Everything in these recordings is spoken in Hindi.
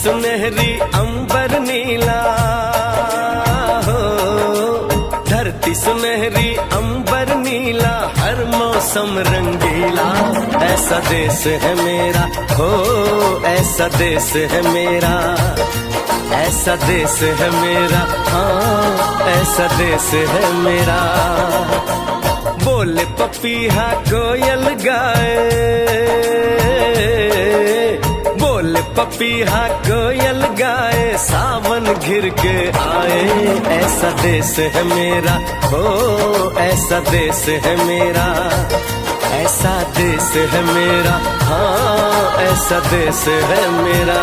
सुनहरी अंबर नीला हो, धरती सुनहरी अंबर नीला, हर मौसम रंगीला। ऐसा देश है मेरा हो, ऐसा देश है मेरा, ऐसा देश है मेरा, हाँ ऐसा देश है मेरा। बोले पपीहा कोयल गाए, बोले पपीहा कोयल गाए, सावन घिर के आए। ऐसा देश है मेरा हो, ऐसा देश है मेरा, ऐसा देश है मेरा, हाँ ऐसा देश है मेरा।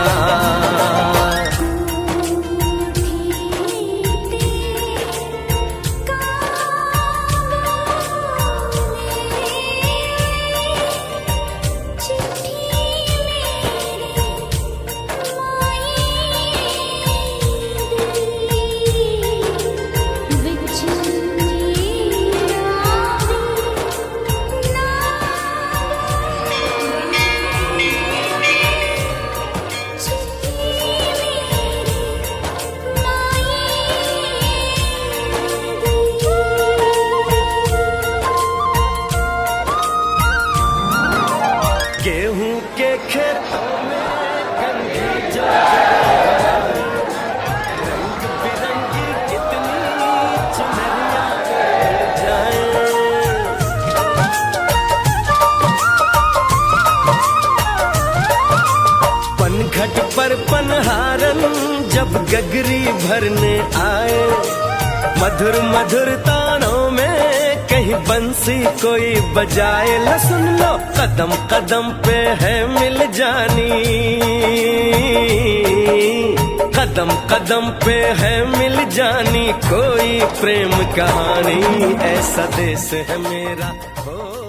गेहूं के खेतों में गंगी जो रंग बिरंगी कितनी चुनरियां जाए। पनघट पर पनहारन जब गगरी भरने आए, मधुर मधुर तानों में कहीं बंसी कोई बजाए। लो सुन लो कदम कदम पे है मिल जानी, कदम कदम पे है मिल जानी कोई प्रेम कहानी। ऐसा देश है मेरा हो।